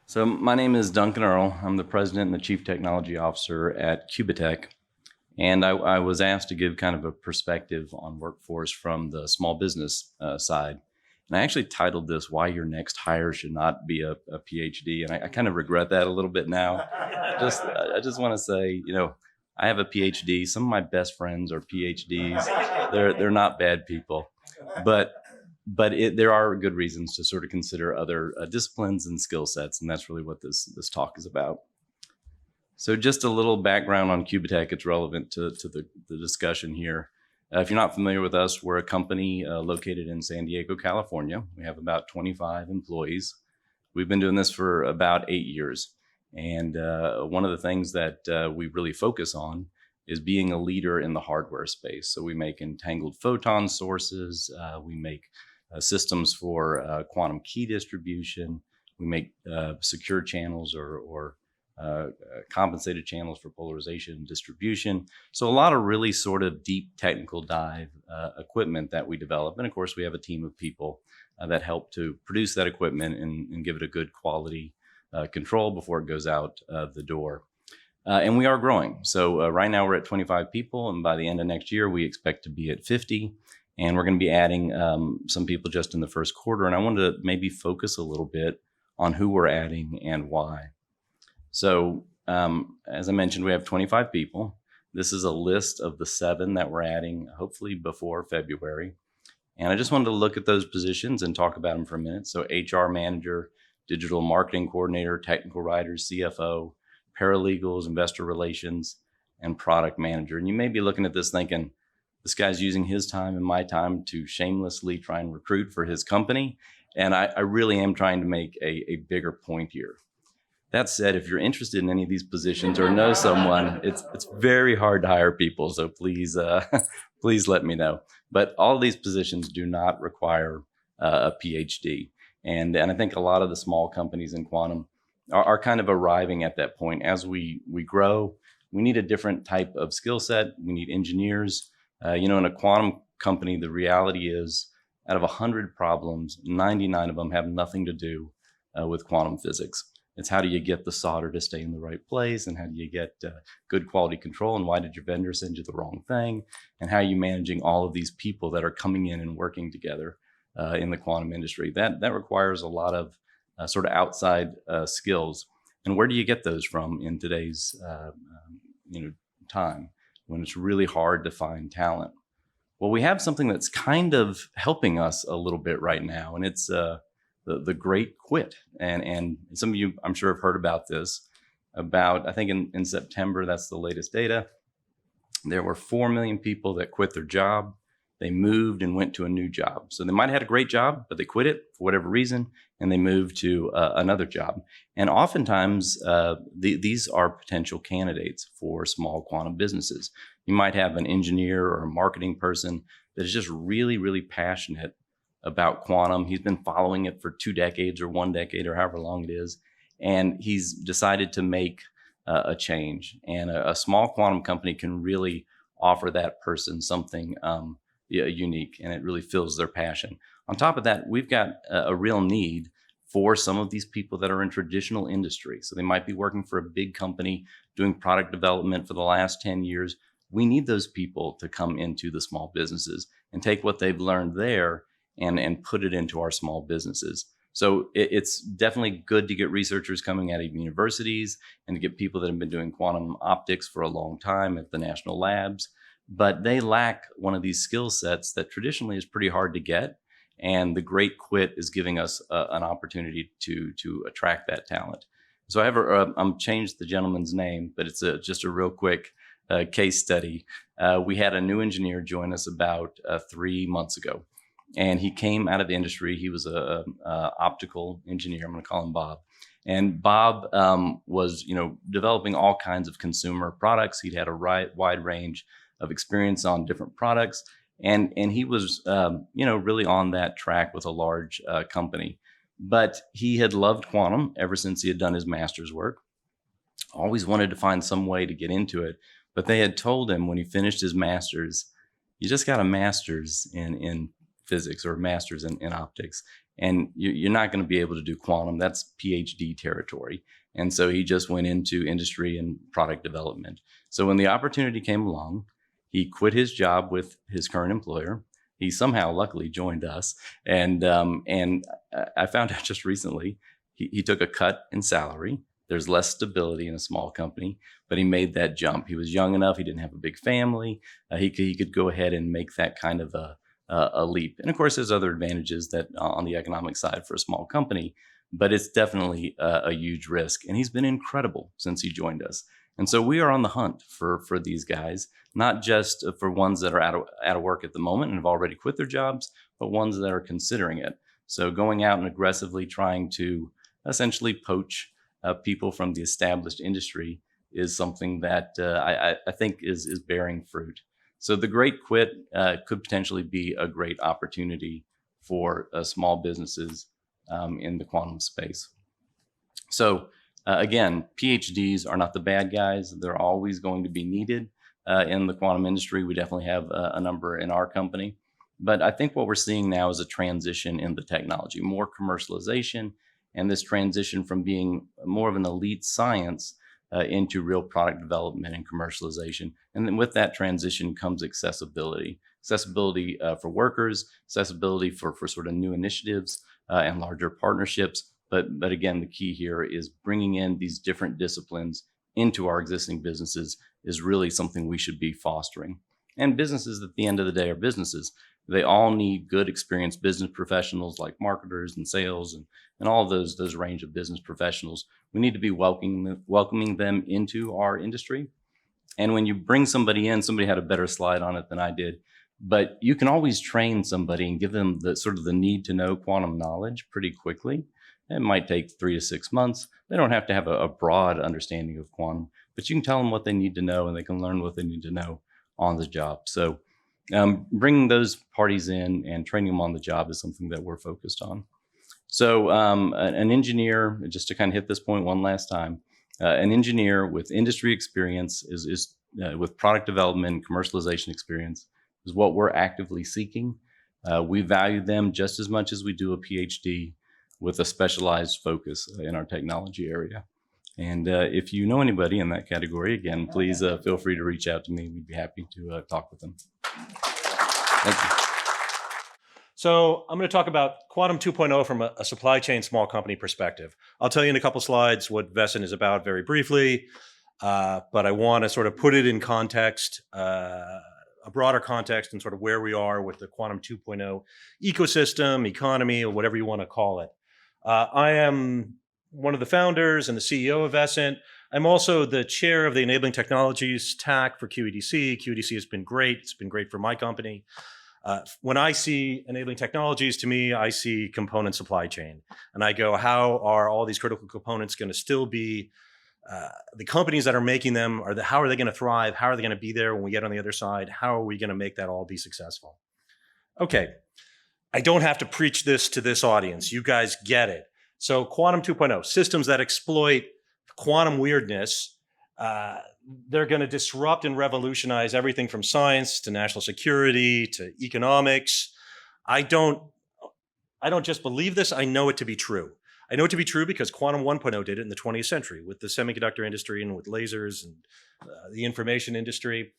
So my name is Duncan Earl. I'm the president and the chief technology officer at Qubitekk. And I was asked to give kind of a perspective on workforce from the small business side. And I actually titled this, Why Your Next Hire Should Not Be a PhD. And I kind of regret that a little bit now. I just want to say, I have a PhD. Some of my best friends are PhDs. They're not bad people. But there are good reasons to sort of consider other disciplines and skill sets, and that's really what this talk is about. So just a little background on Qubitekk. It's relevant to the discussion here. If you're not familiar with us, we're a company located in San Diego, California. We have about 25 employees. We've been doing this for about 8 years. And one of the things that we really focus on is being a leader in the hardware space. So we make entangled photon sources. We make systems for quantum key distribution. We make secure channels or compensated channels for polarization distribution. So a lot of really sort of deep technical dive equipment that we develop. And of course, we have a team of people that help to produce that equipment and give it a good quality control before it goes out the door. And we are growing. So right now we're at 25 people, and by the end of next year, we expect to be at 50. And we're going to be adding some people just in the first quarter. And I wanted to maybe focus a little bit on who we're adding and why. So as I mentioned, we have 25 people. This is a list of the 7 that we're adding, hopefully before February. And I just wanted to look at those positions and talk about them for a minute. So HR manager, digital marketing coordinator, technical writers, CFO, paralegals, investor relations, and product manager. And you may be looking at this thinking, this guy's using his time and my time to shamelessly try and recruit for his company. And I really am trying to make a bigger point here. That said, if you're interested in any of these positions or know someone, it's very hard to hire people. So please, please let me know. But all of these positions do not require a PhD. And I think a lot of the small companies in quantum are kind of arriving at that point. As we grow, we need a different type of skill set. We need engineers. In a quantum company, the reality is out of 100 problems, 99 of them have nothing to do with quantum physics. It's how do you get the solder to stay in the right place, and how do you get good quality control, and why did your vendor send you the wrong thing, and how are you managing all of these people that are coming in and working together in the quantum industry. That requires a lot of sort of outside skills. And where do you get those from in today's time when it's really hard to find talent? Well, we have something that's kind of helping us a little bit right now, and it's the Great Quit. And some of you, I'm sure, have heard about this. I think in September, that's the latest data, there were 4 million people that quit their job. They moved and went to a new job. So they might have had a great job, but they quit it for whatever reason, and they moved to another job. And oftentimes, these are potential candidates for small quantum businesses. You might have an engineer or a marketing person that is just really, really passionate about quantum. He's been following it for 2 decades or 1 decade or however long it is, and he's decided to make a change. And a small quantum company can really offer that person something unique, and it really fills their passion. On top of that, we've got a real need for some of these people that are in traditional industry. So they might be working for a big company doing product development for the last 10 years. We need those people to come into the small businesses and take what they've learned there and put it into our small businesses. So it's definitely good to get researchers coming out of universities and to get people that have been doing quantum optics for a long time at the national labs. But they lack one of these skill sets that traditionally is pretty hard to get. And the Great Quit is giving us an opportunity to attract that talent. So I have I'm changed the gentleman's name, but it's just a real quick case study. We had a new engineer join us about 3 months ago, and he came out of the industry. He was a optical engineer. I'm going to call him Bob. And Bob was, developing all kinds of consumer products. He'd had a wide range of experience on different products. And he was, really on that track with a large company. But he had loved quantum ever since he had done his master's work. Always wanted to find some way to get into it. But they had told him when he finished his master's, you just got a master's in physics or a master's in optics. And you're not going to be able to do quantum. That's PhD territory. And so he just went into industry and product development. So when the opportunity came along, he quit his job with his current employer. He somehow, luckily, joined us. And I found out just recently, he took a cut in salary. There's less stability in a small company, but he made that jump. He was young enough. He didn't have a big family. He could go ahead and make that kind of a leap. And of course, there's other advantages that on the economic side for a small company, but it's definitely a huge risk. And he's been incredible since he joined us. And so we are on the hunt for these guys, not just for ones that are out of work at the moment and have already quit their jobs, but ones that are considering it. So going out and aggressively trying to essentially poach people from the established industry is something that I think is bearing fruit. So the Great Quit could potentially be a great opportunity for small businesses in the quantum space. So again, PhDs are not the bad guys. They're always going to be needed in the quantum industry. We definitely have a number in our company. But I think what we're seeing now is a transition in the technology, more commercialization, and this transition from being more of an elite science into real product development and commercialization. And then with that transition comes accessibility. Accessibility for workers, accessibility for sort of new initiatives and larger partnerships. But again, the key here is bringing in these different disciplines into our existing businesses is really something we should be fostering. And businesses at the end of the day are businesses. They all need good, experienced business professionals like marketers and sales and all of those range of business professionals. We need to be welcoming them into our industry. And when you bring somebody in, somebody had a better slide on it than I did, but you can always train somebody and give them the sort of the need to know quantum knowledge pretty quickly. It might take 3 to 6 months. They don't have to have a broad understanding of quantum, but you can tell them what they need to know and they can learn what they need to know on the job. So bringing those parties in and training them on the job is something that we're focused on. So an engineer, just to kind of hit this point one last time, an engineer with industry experience is with product development, commercialization experience is what we're actively seeking. We value them just as much as we do a PhD with a specialized focus in our technology area. And if you know anybody in that category, again, please feel free to reach out to me. We'd be happy to talk with them. Thank you. So I'm going to talk about Quantum 2.0 from a supply chain small company perspective. I'll tell you in a couple slides what Vescent is about very briefly, but I want to sort of put it in context, a broader context and sort of where we are with the Quantum 2.0 ecosystem, economy, or whatever you want to call it. I am one of the founders and the CEO of Vescent. I'm also the chair of the Enabling Technologies TAC for QEDC. QEDC has been great. It's been great for my company. When I see enabling technologies, to me, I see component supply chain. And I go, how are all these critical components going to still be, the companies that are making them, how are they going to thrive? How are they going to be there when we get on the other side? How are we going to make that all be successful? Okay, I don't have to preach this to this audience. You guys get it. So Quantum 2.0, systems that exploit quantum weirdness, they're going to disrupt and revolutionize everything from science to national security to economics. I don't just believe this, I know it to be true. I know it to be true because Quantum 1.0 did it in the 20th century with the semiconductor industry and with lasers and the information industry.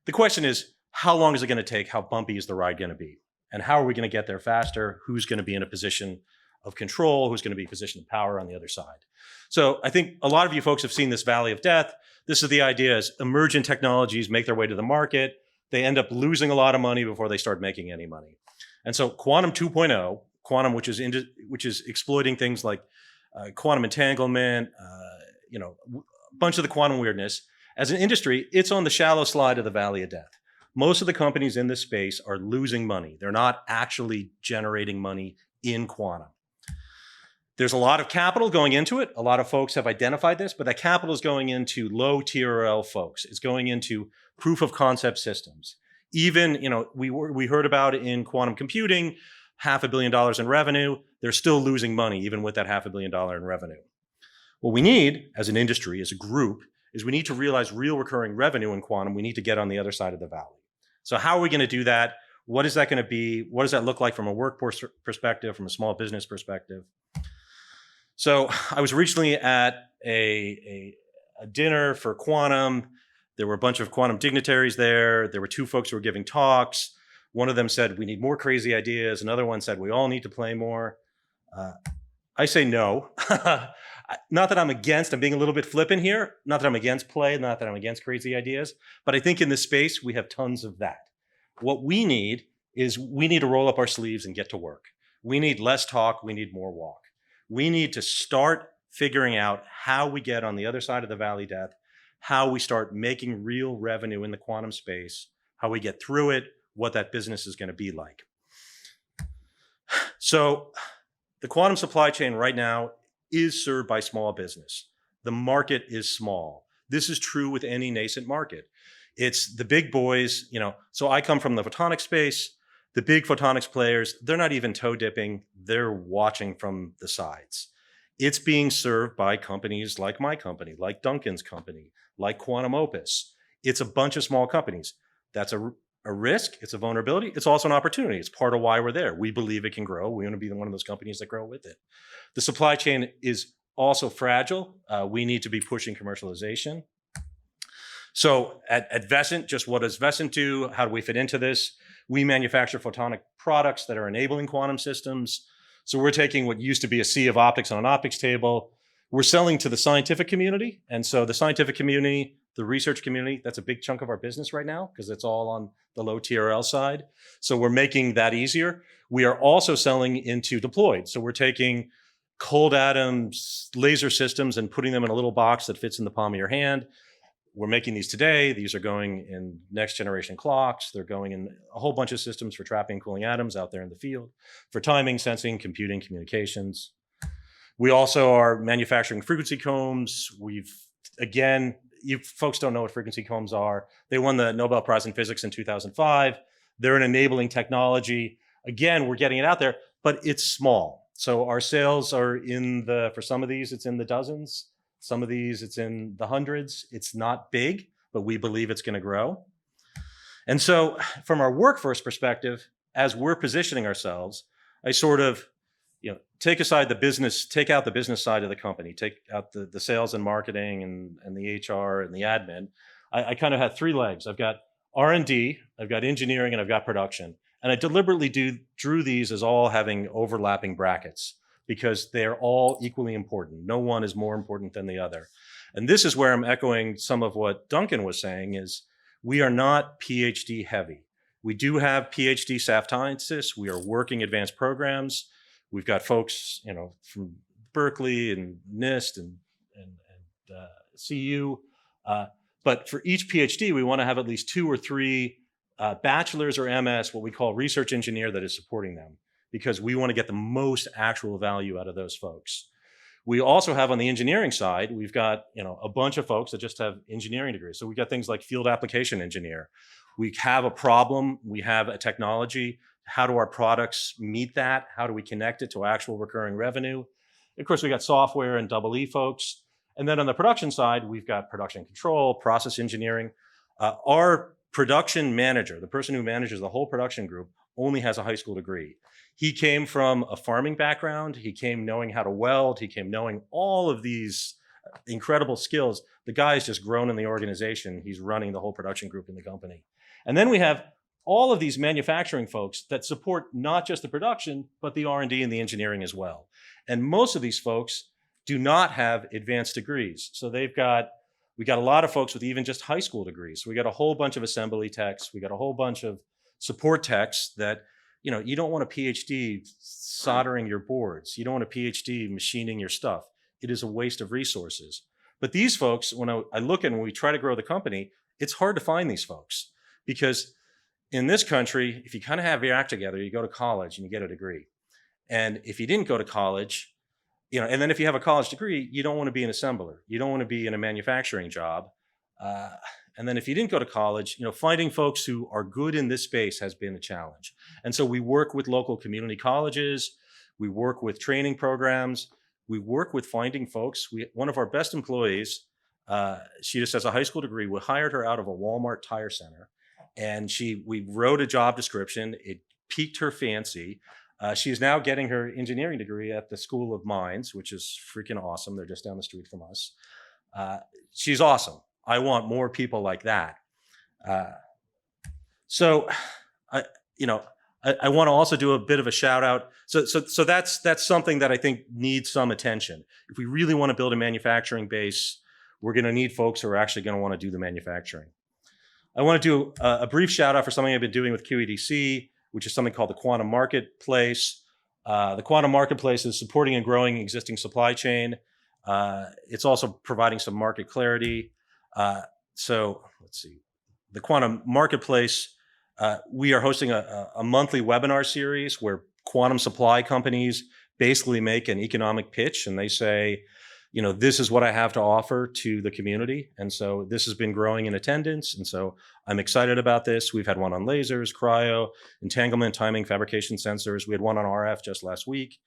The question is, how long is it going to take? How bumpy is the ride going to be? And how are we going to get there faster? Who's going to be in a position of control? Who's going to be in a position of power on the other side? So I think a lot of you folks have seen this valley of death. This is the idea: as emergent technologies make their way to the market, they end up losing a lot of money before they start making any money. And so Quantum 2.0, quantum, which is exploiting things like quantum entanglement, a bunch of the quantum weirdness. As an industry, it's on the shallow slide of the valley of death. Most of the companies in this space are losing money. They're not actually generating money in quantum. There's a lot of capital going into it. A lot of folks have identified this, but that capital is going into low TRL folks. It's going into proof of concept systems. Even, we heard about in quantum computing, $500 million in revenue. They're still losing money, even with that $500 million in revenue. What we need as an industry, as a group, is we need to realize real recurring revenue in quantum. We need to get on the other side of the valley. So how are we going to do that? What is that going to be? What does that look like from a workforce perspective, from a small business perspective? So I was recently at a dinner for quantum. There were a bunch of quantum dignitaries there. There were two folks who were giving talks. One of them said, we need more crazy ideas. Another one said, we all need to play more. I say no. Not that I'm being a little bit flippant here. Not that I'm against play, not that I'm against crazy ideas. But I think in this space, we have tons of that. What we need to roll up our sleeves and get to work. We need less talk. We need more walk. We need to start figuring out how we get on the other side of the valley death, how we start making real revenue in the quantum space, how we get through it, what that business is going to be like. So the quantum supply chain right now is served by small business. The market is small. This is true with any nascent market. It's the big boys, so I come from the photonics space. The big photonics players, they're not even toe dipping. They're watching from the sides. It's being served by companies like my company, like Duncan's company, like Quantum Opus. It's a bunch of small companies. That's a risk. It's a vulnerability. It's also an opportunity. It's part of why we're there. We believe it can grow. We want to be one of those companies that grow with it. The supply chain is also fragile. We need to be pushing commercialization. So at Vescent, just what does Vescent do? How do we fit into this? We manufacture photonic products that are enabling quantum systems. So we're taking what used to be a sea of optics on an optics table. We're selling to the scientific community. And so the scientific community, the research community, that's a big chunk of our business right now because it's all on the low TRL side. So we're making that easier. We are also selling into deployed. So we're taking cold atom laser systems and putting them in a little box that fits in the palm of your hand. We're making these today. These are going in next generation clocks. They're going in a whole bunch of systems for trapping and cooling atoms out there in the field, for timing, sensing, computing, communications. We also are manufacturing frequency combs. You folks don't know what frequency combs are. They won the Nobel Prize in Physics in 2005. They're an enabling technology. Again, we're getting it out there, but it's small. So our sales are for some of these, it's in the dozens. Some of these, it's in the hundreds. It's not big, but we believe it's going to grow. And so from our workforce perspective, as we're positioning ourselves, I sort of, take out the business side of the company, take out the sales and marketing and the HR and the admin. I kind of have three legs. I've got R&D, I've got engineering, and I've got production. And I deliberately drew these as all having overlapping brackets, because they're all equally important. No one is more important than the other. And this is where I'm echoing some of what Duncan was saying is we are not PhD heavy. We do have PhD staff scientists. We are working advanced programs. We've got folks, from Berkeley and NIST and CU. But for each PhD, we want to have at least 2 or 3 bachelor's or MS, what we call research engineer, that is supporting them, because we want to get the most actual value out of those folks. We also have on the engineering side, we've got a bunch of folks that just have engineering degrees. So we've got things like field application engineer. We have a problem, we have a technology. How do our products meet that? How do we connect it to actual recurring revenue? Of course, we got software and EE folks. And then on the production side, we've got production control, process engineering. Our production manager, the person who manages the whole production group, only has a high school degree. He came from a farming background. He came knowing how to weld. He came knowing all of these incredible skills. The guy's just grown in the organization. He's running the whole production group in the company. And then we have all of these manufacturing folks that support not just the production, but the R&D and the engineering as well. And most of these folks do not have advanced degrees. So we got a lot of folks with even just high school degrees. So we got a whole bunch of assembly techs. We got a whole bunch of support techs that you don't want a PhD soldering your boards. You don't want a PhD machining your stuff. It is a waste of resources. But these folks, when I look at when we try to grow the company, it's hard to find these folks, because in this country, if you kind of have your act together, you go to college and you get a degree. And if you didn't go to college, and then if you have a college degree, you don't want to be an assembler. You don't want to be in a manufacturing job. And then if you didn't go to college, finding folks who are good in this space has been a challenge. And so we work with local community colleges. We work with training programs. We work with finding folks. One of our best employees, she just has a high school degree. We hired her out of a Walmart tire center. And we wrote a job description. It piqued her fancy. She is now getting her engineering degree at the School of Mines, which is freaking awesome. They're just down the street from us. She's awesome. I want more people like that. So, I want to also do a bit of a shout out. So that's something that I think needs some attention. If we really want to build a manufacturing base, we're going to need folks who are actually going to want to do the manufacturing. I want to do a brief shout out for something I've been doing with QEDC, which is something called the Quantum Marketplace. The Quantum Marketplace is supporting and growing existing supply chain. It's also providing some market clarity. So let's see. The Quantum Marketplace, we are hosting a monthly webinar series where quantum supply companies basically make an economic pitch and they say, this is what I have to offer to the community. And so this has been growing in attendance. And so I'm excited about this. We've had one on lasers, cryo, entanglement, timing, fabrication sensors. We had one on RF just last week.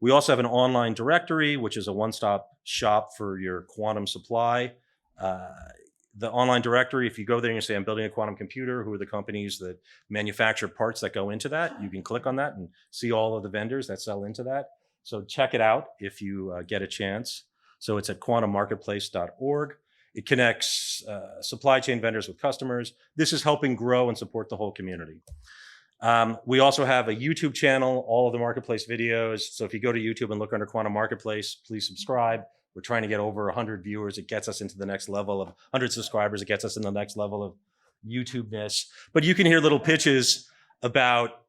We also have an online directory, which is a one-stop shop for your quantum supply. The online directory, if you go there and you say, I'm building a quantum computer, who are the companies that manufacture parts that go into that? You can click on that and see all of the vendors that sell into that. So check it out if you get a chance. So it's at quantummarketplace.org. It connects supply chain vendors with customers. This is helping grow and support the whole community. We also have a YouTube channel, all of the marketplace videos. So if you go to YouTube and look under Quantum Marketplace, please subscribe. We're trying to get over 100 viewers. It gets us into the next level of 100 subscribers. It gets us in the next level of YouTube-ness. But you can hear little pitches about,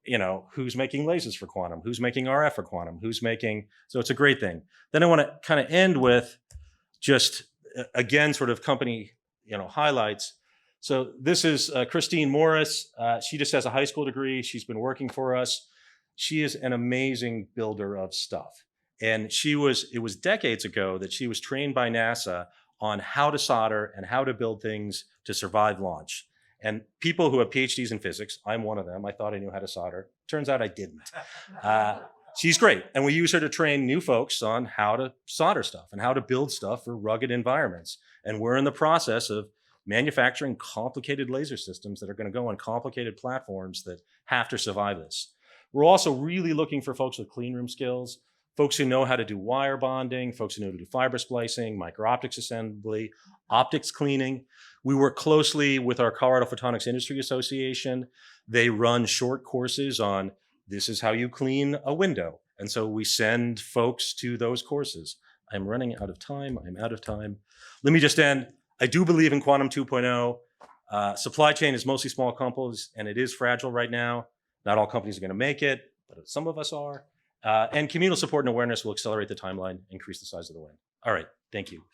who's making lasers for quantum, who's making RF for quantum, so it's a great thing. Then I want to kind of end with just, again, sort of company, highlights. So this is Christine Morris. She just has a high school degree. She's been working for us. She is an amazing builder of stuff. And it was decades ago that she was trained by NASA on how to solder and how to build things to survive launch. And people who have PhDs in physics, I'm one of them. I thought I knew how to solder. Turns out I didn't. She's great. And we use her to train new folks on how to solder stuff and how to build stuff for rugged environments. And we're in the process of manufacturing complicated laser systems that are going to go on complicated platforms that have to survive this. We're also really looking for folks with clean room skills, folks who know how to do wire bonding, folks who know how to do fiber splicing, micro-optics assembly, optics cleaning. We work closely with our Colorado Photonics Industry Association. They run short courses on this is how you clean a window. And so we send folks to those courses. I'm running out of time. Let me just end. I do believe in Quantum 2.0. Supply chain is mostly small companies, and it is fragile right now. Not all companies are going to make it, but some of us are. And communal support and awareness will accelerate the timeline, increase the size of the win. All right, thank you.